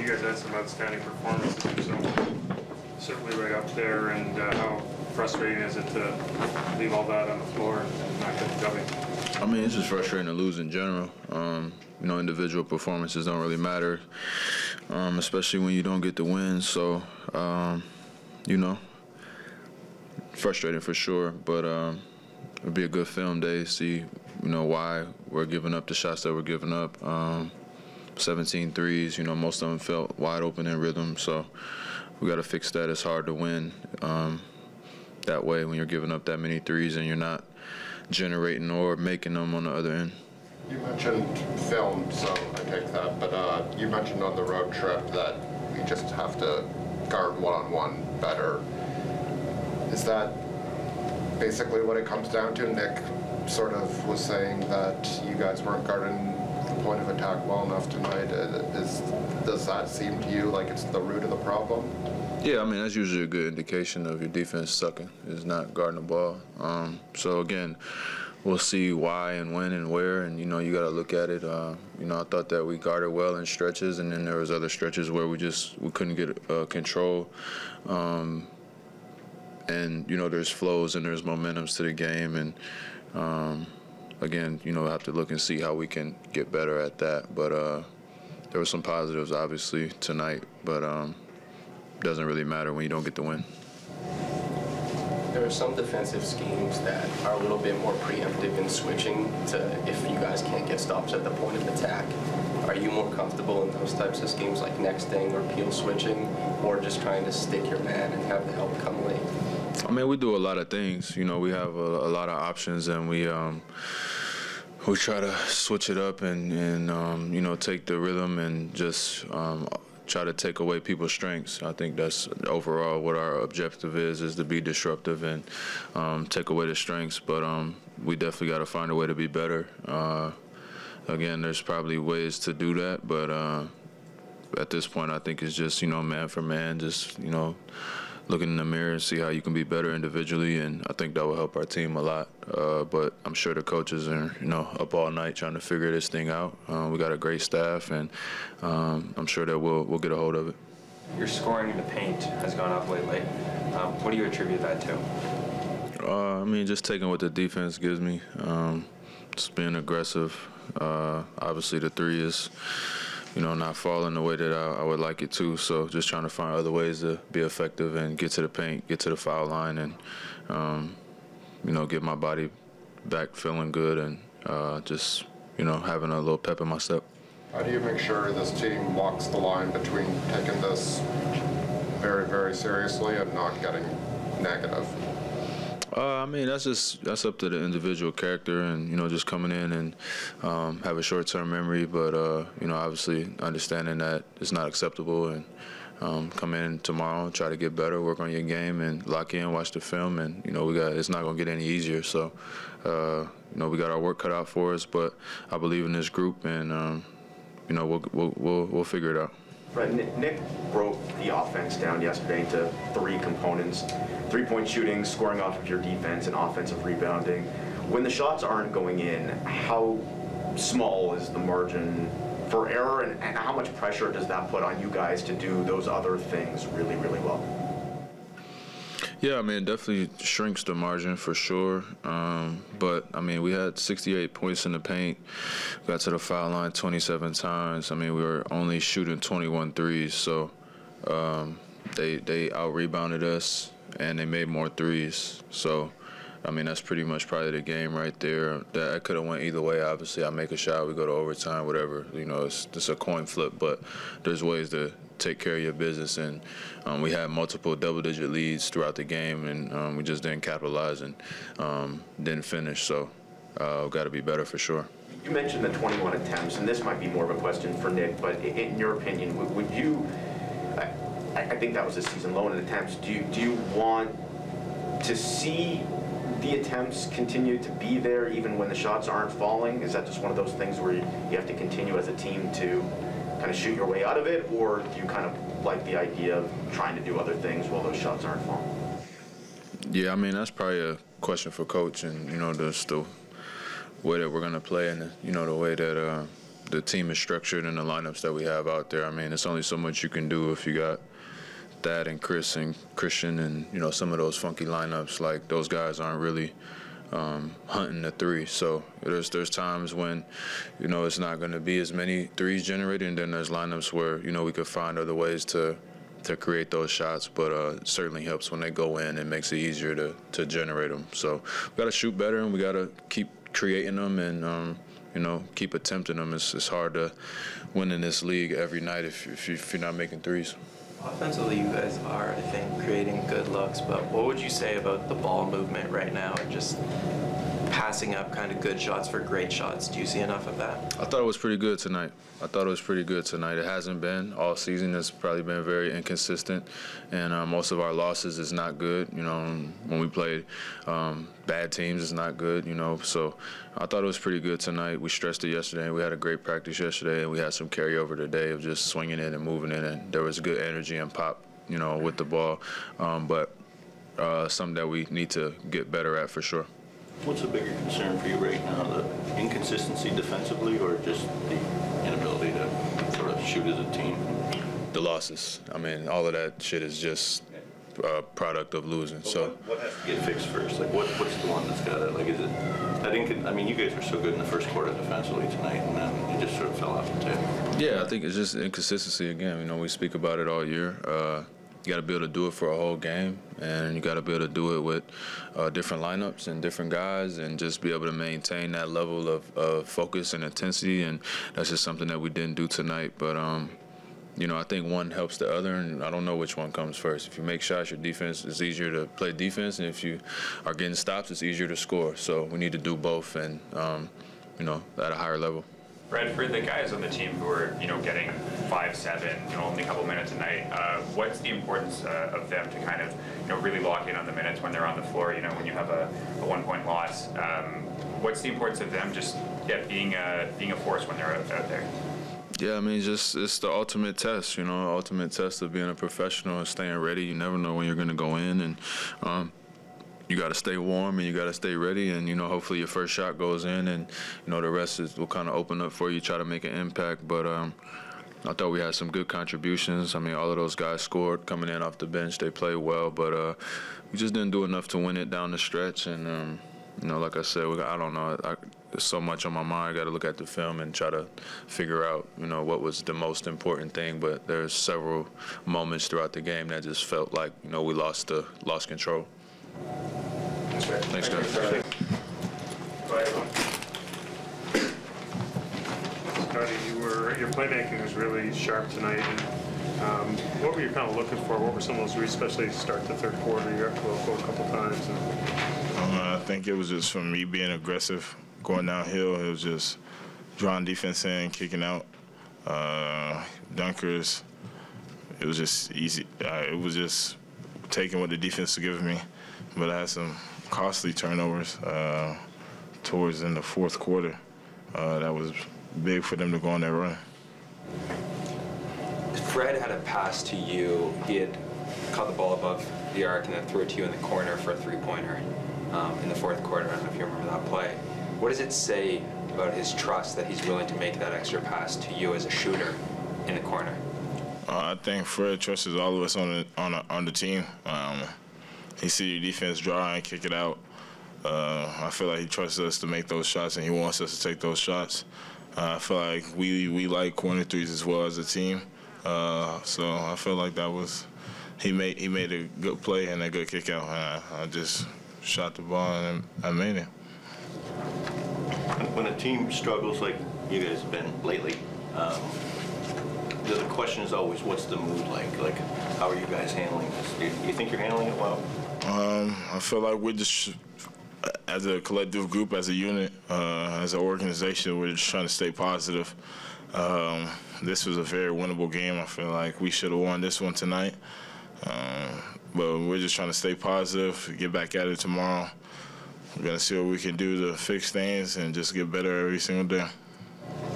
you guys had some outstanding performances yourself, certainly right up there, and how frustrating is it to leave all that on the floor and not get the W? I mean, it's just frustrating to lose in general. You know, individual performances don't really matter, especially when you don't get the win. So, you know, frustrating for sure, but it'll be a good film day to see, you know, why we're giving up the shots that we're giving up. 17 threes, you know, most of them felt wide open in rhythm, so we got to fix that. It's hard to win that way when you're giving up that many threes and you're not generating or making them on the other end. You mentioned film, so I take that, but you mentioned on the road trip that we just have to guard one-on-one better. Is that basically what it comes down to? Nick sort of was saying that you guys weren't guarding the point of attack well enough tonight. Does that seem to you like it's the root of the problem? Yeah, I mean, that's usually a good indication of your defense sucking, is not guarding the ball. So, again, we'll see why and when and where, and, you know, you got to look at it. You know, I thought that we guarded well in stretches, and then there was other stretches where we couldn't get control. And, you know, there's flows and there's momentums to the game, and, again, you know, I have to look and see how we can get better at that. But there were some positives, obviously, tonight, but doesn't really matter when you don't get the win. There are some defensive schemes that are a little bit more preemptive in switching to if you guys can't get stops at the point of attack. Are you more comfortable in those types of schemes like nexting or peel switching, or just trying to stick your man and have the help come late? I mean, we do a lot of things. You know, we have a lot of options, and we try to switch it up and you know, take the rhythm and just try to take away people's strengths. I think that's overall what our objective is to be disruptive and take away the strengths. But we definitely got to find a way to be better. Again, there's probably ways to do that, but at this point, I think it's just, you know, man for man, just, you know, looking in the mirror and see how you can be better individually, and I think that will help our team a lot. But I'm sure the coaches are, you know, up all night trying to figure this thing out. We got a great staff, and I'm sure that we'll get a hold of it. Your scoring in the paint has gone up lately. What do you attribute that to? I mean, just taking what the defense gives me, just being aggressive. Obviously, the three is, you know, not falling the way that I would like it to. So just trying to find other ways to be effective and get to the paint, get to the foul line, and, you know, get my body back feeling good and just, you know, having a little pep in my step. How do you make sure this team walks the line between taking this very, very seriously and not getting negative? I mean, that's up to the individual character, and, you know, just coming in and have a short-term memory, but you know, obviously understanding that it's not acceptable, and come in tomorrow, try to get better, work on your game, and lock in, watch the film, and, you know, it's not gonna get any easier. So you know, we got our work cut out for us, but I believe in this group, and you know, we'll figure it out. Right, Nick broke the offense down yesterday into three components: three-point shooting, scoring off of your defense, and offensive rebounding. When the shots aren't going in, how small is the margin for error, and how much pressure does that put on you guys to do those other things really, really well? Yeah, I mean, it definitely shrinks the margin for sure. But, I mean, we had 68 points in the paint, got to the foul line 27 times. I mean, we were only shooting 21 threes, so they out-rebounded us, and they made more threes. So, I mean, that's pretty much probably the game right there. That could have went either way. Obviously, I make a shot, we go to overtime, whatever. You know, it's just a coin flip, but there's ways to take care of your business, and we had multiple double-digit leads throughout the game, and we just didn't capitalize and didn't finish. So we've got to be better for sure. You mentioned the 21 attempts, and this might be more of a question for Nick, but in your opinion, would you, I think that was a season low in attempts, do you want to see the attempts continue to be there even when the shots aren't falling? Is that just one of those things where you have to continue as a team to kind of shoot your way out of it, or do you kind of like the idea of trying to do other things while those shots aren't falling? Yeah, I mean, that's probably a question for coach, and, you know, just the way that we're going to play, and, you know, the way that the team is structured and the lineups that we have out there. I mean, it's only so much you can do if you got Thad and Chris and Christian and, you know, some of those funky lineups. Like, those guys aren't really hunting the three. So there's times when, you know, it's not going to be as many threes generated, and then there's lineups where, you know, we could find other ways to create those shots, but it certainly helps when they go in. It makes it easier to generate them. So we got to shoot better, and we got to keep creating them and, you know, keep attempting them. It's hard to win in this league every night if you're not making threes. Offensively, you guys are, I think, creating good looks, but what would you say about the ball movement right now and just passing up kind of good shots for great shots? Do you see enough of that? I thought it was pretty good tonight. It hasn't been all season. It's probably been very inconsistent, and most of our losses is not good. You know, when we played bad teams, it's not good. You know, so I thought it was pretty good tonight. We stressed it yesterday. We had a great practice yesterday, and we had some carryover today of just swinging it and moving it, and there was good energy and pop, you know, with the ball. But something that we need to get better at for sure. What's a bigger concern for you right now, the inconsistency defensively or just the inability to sort of shoot as a team? The losses. I mean, all of that shit is just a product of losing. So what has to get fixed first? Like, what's the one that's got it? Like, is it? I mean, you guys were so good in the first quarter defensively tonight, and then it just sort of fell off the table. Yeah, I think it's just inconsistency again. You know, we speak about it all year. You got to be able to do it for a whole game, and you got to be able to do it with different lineups and different guys, and just be able to maintain that level of focus and intensity. And that's just something that we didn't do tonight. But you know, I think one helps the other, and I don't know which one comes first. If you make shots, your defense, it's easier to play defense, and if you are getting stops, it's easier to score. So we need to do both, and you know, at a higher level. Brad, for the guys on the team who are, you know, getting 5-7, you know, only a couple minutes a night, what's the importance of them to kind of, you know, really lock in on the minutes when they're on the floor? You know, when you have a 1-point loss, what's the importance of them just being a force when they're out there? Yeah, I mean, it's the ultimate test, you know, ultimate test of being a professional and staying ready. You never know when you're going to go in, and you got to stay warm and you got to stay ready, and, you know, hopefully your first shot goes in, and, you know, the rest will kind of open up for you, try to make an impact. But I thought we had some good contributions. I mean, all of those guys scored coming in off the bench. They played well, but we just didn't do enough to win it down the stretch. And, you know, like I said, I don't know. There's so much on my mind. I got to look at the film and try to figure out, you know, what was the most important thing. But there's several moments throughout the game that just felt like, you know, we lost control. Thanks, guys. Scottie, your playmaking was really sharp tonight. And, what were you kind of looking for? What were some of those, especially start the third quarter? You got to go a couple times. I think it was just from me being aggressive, going downhill. It was just drawing defense in, kicking out, dunkers. It was just easy. It was just taking what the defense was giving me. But I had some costly turnovers towards in the fourth quarter. That was big for them to go on that run. Fred had a pass to you. He had caught the ball above the arc and then threw it to you in the corner for a three-pointer in the fourth quarter. I don't know if you remember that play. What does it say about his trust that he's willing to make that extra pass to you as a shooter in the corner? I think Fred trusts all of us on the team. He sees the defense draw and kick it out. I feel like he trusts us to make those shots, and he wants us to take those shots. I feel like we like corner threes as well as a team. So I feel like that was he made a good play and a good kick out. And I just shot the ball and I made it. When a team struggles like you guys have been lately, the question is always, what's the mood like? Like, how are you guys handling this? Do you think you're handling it well? I feel like we're just, as a collective group, as a unit, as an organization, we're just trying to stay positive. This was a very winnable game. I feel like we should have won this one tonight. But we're just trying to stay positive, get back at it tomorrow. We're going to see what we can do to fix things and just get better every single day.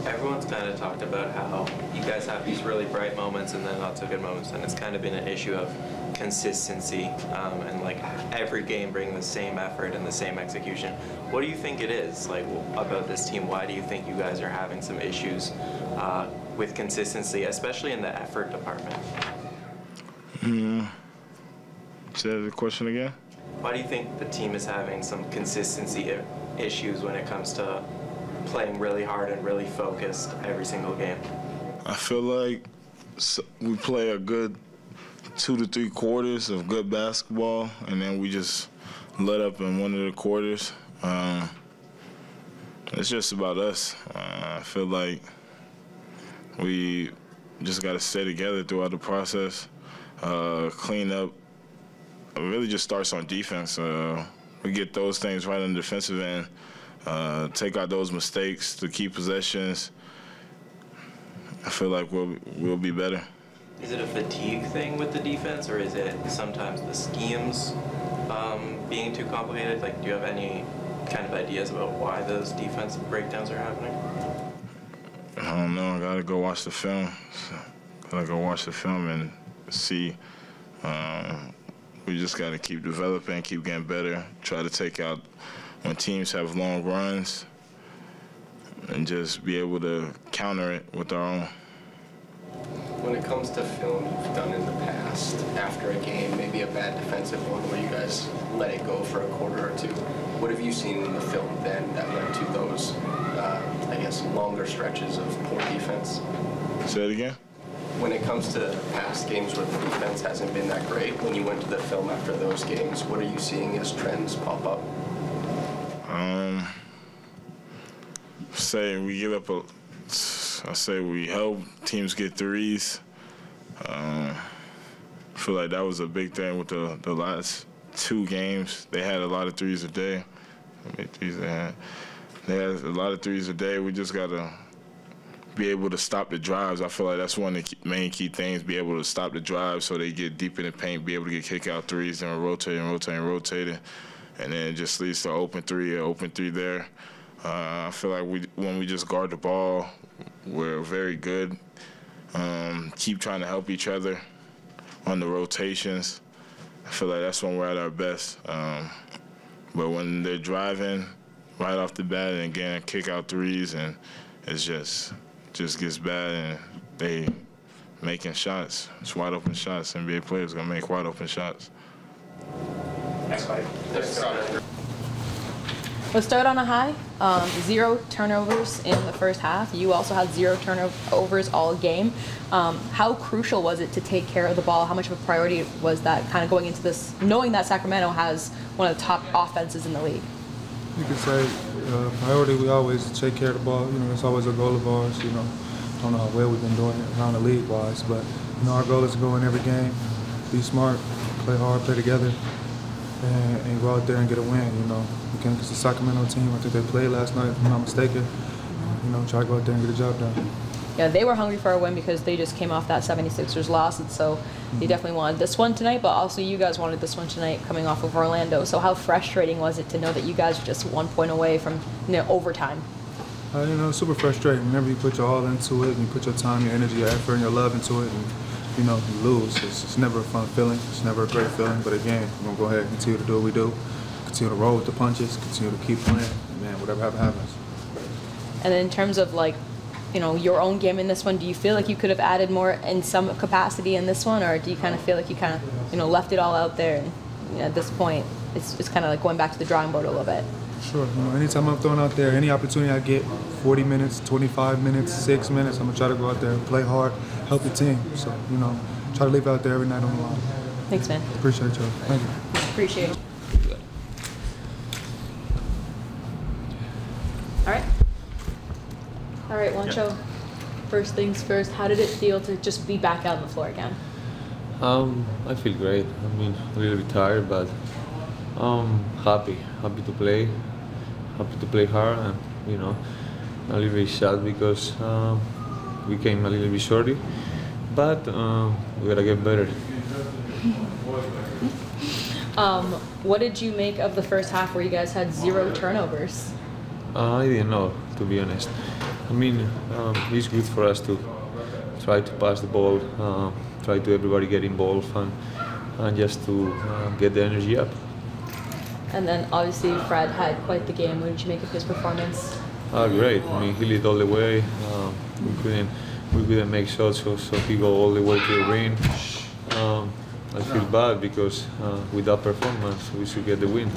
Everyone's kind of talked about how you guys have these really bright moments and then not so good moments, and it's kind of been an issue of consistency and like every game bringing the same effort and the same execution. What do you think it is like about this team? Why do you think you guys are having some issues with consistency, especially in the effort department? Say the question again. Why do you think the team is having some consistency issues when it comes to playing really hard and really focused every single game? I feel like we play a good 2 to 3 quarters of good basketball, and then we just let up in one of the quarters. It's just about us. I feel like we just got to stay together throughout the process, clean up. It really just starts on defense. We get those things right on the defensive end, take out those mistakes, the key possessions. I feel like we'll be better. Is it a fatigue thing with the defense, or is it sometimes the schemes being too complicated? Like, do you have any kind of ideas about why those defensive breakdowns are happening? I don't know. I gotta go watch the film. Gotta go watch the film and see. We just gotta keep developing, keep getting better, try to take out when teams have long runs, and just be able to counter it with our own. When it comes to film you've done in the past, after a game, maybe a bad defensive one where you guys let it go for a quarter or two, what have you seen in the film then that led to those, I guess, longer stretches of poor defense? Say it again? When it comes to past games where the defense hasn't been that great, when you went to the film after those games, what are you seeing as trends pop up? Say we give up I say we help teams get threes. I feel like that was a big thing with the last 2 games. They had a lot of threes a day. How many threes they had? They had a lot of threes a day. We just got to be able to stop the drives. I feel like that's one of the main key things, be able to stop the drives so they get deep in the paint, be able to get kick-out threes, and rotating. And then it just leads to open three there. I feel like when we just guard the ball, we're very good. Keep trying to help each other on the rotations. I feel like that's when we're at our best. But when they're driving right off the bat and again kick out threes, and it's just gets bad, and they making shots. It's wide open shots. NBA players gonna make wide open shots. Next fight. Let's start on a high. 0 turnovers in the first half. You also had 0 turnovers all game. How crucial was it to take care of the ball? How much of a priority was that kind of going into this, knowing that Sacramento has one of the top offenses in the league? You could say priority, we always take care of the ball. You know, it's always a goal of ours. You know, I don't know how well we've been doing it around the league-wise, but, you know, our goal is to go in every game, be smart, play hard, play together, and go out there and get a win, you know. Again, it's the Sacramento team. I think they played last night, if I'm not mistaken. You know, try to go out there and get a job done. Yeah, they were hungry for a win because they just came off that 76ers loss, and so they definitely wanted this one tonight, but also you guys wanted this one tonight coming off of Orlando. So how frustrating was it to know that you guys were just 1 point away from, you know, overtime? You know, it's super frustrating. Whenever you put your all into it and you put your time, your energy, your effort, and your love into it, and, you know, you lose. It's never a fun feeling. It's never a great feeling. But again, we're going to go ahead and continue to do what we do, continue to roll with the punches, continue to keep playing, and man, whatever happens. And then in terms of, like, you know, your own game in this one, do you feel like you could have added more in some capacity in this one, or do you kind of feel like you kind of, you know, left it all out there, and, you know, at this point it's kind of like going back to the drawing board a little bit? Sure. You know, anytime I'm throwing out there, any opportunity I get, 40 minutes, 25 minutes, 6 minutes, I'm going to try to go out there and play hard, help the team. So, you know, try to leave out there every night on the line. Thanks, man. Appreciate you. Thank you. Appreciate it. All right, Juancho. Yeah. First things first, how did it feel to just be back out on the floor again? I feel great. I mean, a little bit tired, but happy to play hard, and, you know, a little bit sad because we came a little bit shorty, but we gotta get better. What did you make of the first half where you guys had 0 turnovers? I didn't know, to be honest. I mean, it's good for us to try to pass the ball, try to everybody get involved, and just to get the energy up. And then obviously Fred had quite the game. What did you make of his performance? Great. I mean, he led all the way. We couldn't make shots, so he go all the way to the rim. I feel bad because with that performance, we should get the win.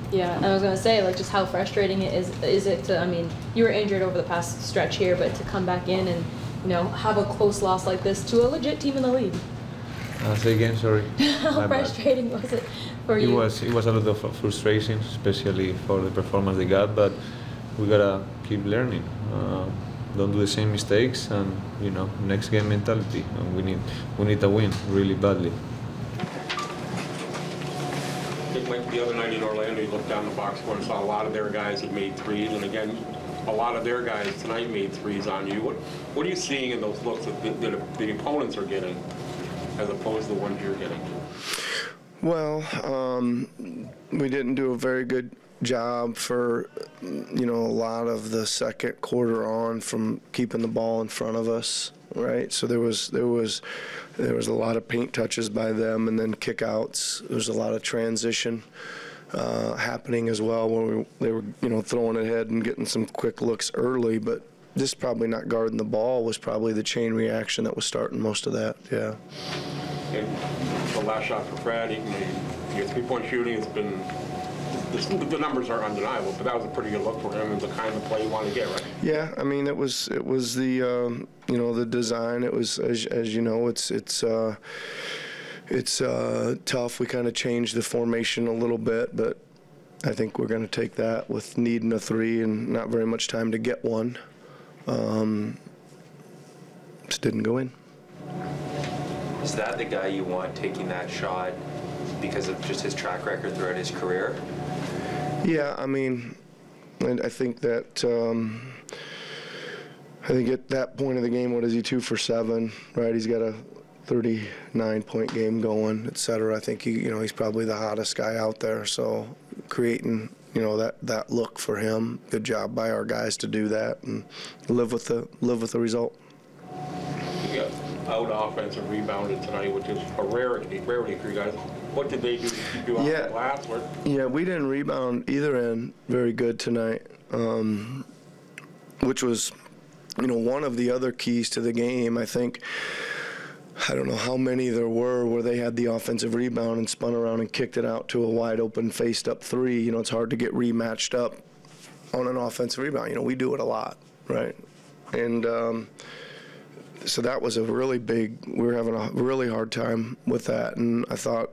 Yeah, and I was gonna say, like, just how frustrating is it to? I mean, you were injured over the past stretch here, but to come back in and have a close loss like this to a legit team in the league. Say again, sorry. How frustrating was it for you? It was a lot of frustration, especially for the performance they got. But we gotta keep learning. Don't do the same mistakes, and next game mentality. And we need a win really badly. Like the other night in Orlando, you looked down the box score and saw a lot of their guys had made threes, and again, a lot of their guys tonight made threes on you. What are you seeing in those looks that the opponents are getting, as opposed to the ones you're getting? Well, we didn't do a very good job for a lot of the second quarter on from keeping the ball in front of us, right? So there was a lot of paint touches by them, and then kickouts. There was a lot of transition happening as well when they were throwing ahead and getting some quick looks early, but just probably not guarding the ball was probably the chain reaction that was starting most of that. Yeah. And the last shot for Fred, your three-point shooting has been. The numbers are undeniable, but that was a pretty good look for him, and the kind of play you want to get, right? Yeah, I mean, it was the the design. It was as you know, it's tough. We kind of changed the formation a little bit, but I think we're going to take that with needing a three and not very much time to get one. Just didn't go in. Is that the guy you want taking that shot because of just his track record throughout his career? Yeah, I mean, I think that at that point of the game, what is he, 2 for 7, right? He's got a 39-point game going, et cetera. I think he's probably the hottest guy out there. So creating that look for him, good job by our guys to do that and live with the result. You got out offensive rebounded tonight, which is a rarity for you guys. What did they do to keep you off the glass? Yeah, we didn't rebound either end very good tonight, which was, one of the other keys to the game. I think, I don't know how many there were where they had the offensive rebound and spun around and kicked it out to a wide open faced up three. It's hard to get rematched up on an offensive rebound. We do it a lot, right? And so that was a really big, we were having a really hard time with that. And I thought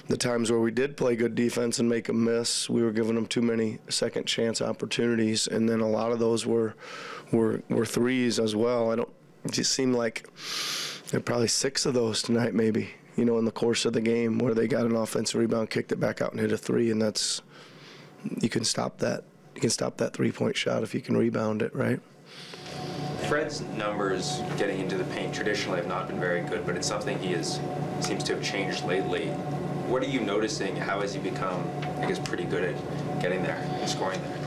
the times where we did play good defense and make them miss, we were giving them too many second chance opportunities. And then a lot of those were threes as well. It just seemed like there were probably 6 of those tonight maybe, in the course of the game where they got an offensive rebound, kicked it back out and hit a three. And you can stop that. You can stop that three-point shot if you can rebound it, right? Fred's numbers getting into the paint traditionally have not been very good, but it's something he seems to have changed lately. What are you noticing? How has he become, pretty good at getting there and scoring there?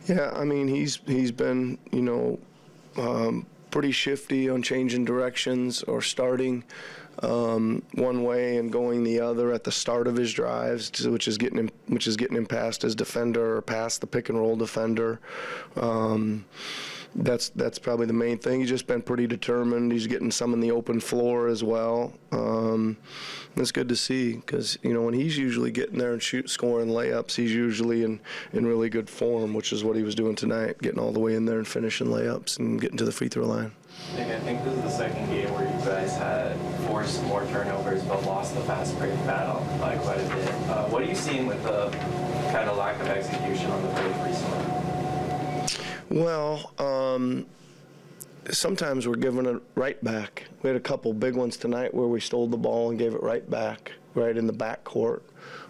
Yeah, I mean, he's been, pretty shifty on changing directions or starting one way and going the other at the start of his drives, which is getting him past his defender or past the pick and roll defender. That's probably the main thing. He's just been pretty determined. He's getting some in the open floor as well. That's good to see because, when he's usually getting there and scoring layups, he's usually in really good form, which is what he was doing tonight, getting all the way in there and finishing layups and getting to the free throw line. I think this is the second game where you guys had forced more turnovers but lost the fast break battle by quite a bit. What are you seeing with the kind of lack of execution on the break recently? Well, sometimes we're giving it right back. We had a couple big ones tonight where we stole the ball and gave it right back, right in the backcourt,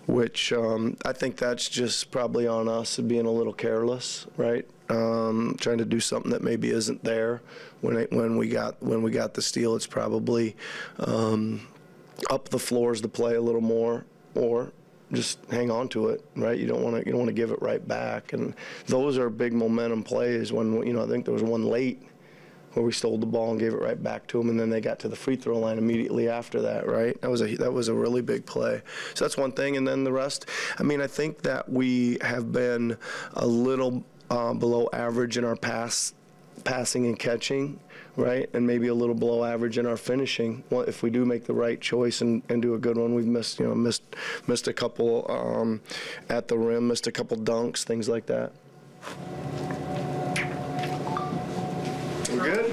which I think that's just probably on us being a little careless, right? Trying to do something that maybe isn't there. When we got the steal, it's probably up the floors to play a little more, or just hang on to it, right? You don't want to give it right back, and those are big momentum plays. When I think there was one late where we stole the ball and gave it right back to them, and then they got to the free throw line immediately after that, right? That was a really big play. So that's one thing, and then the rest. I mean, I think that we have been a little below average in our passing and catching, right? And maybe a little below average in our finishing. Well, if we do make the right choice and do a good one, we've missed a couple at the rim, missed a couple dunks, things like that. We're good?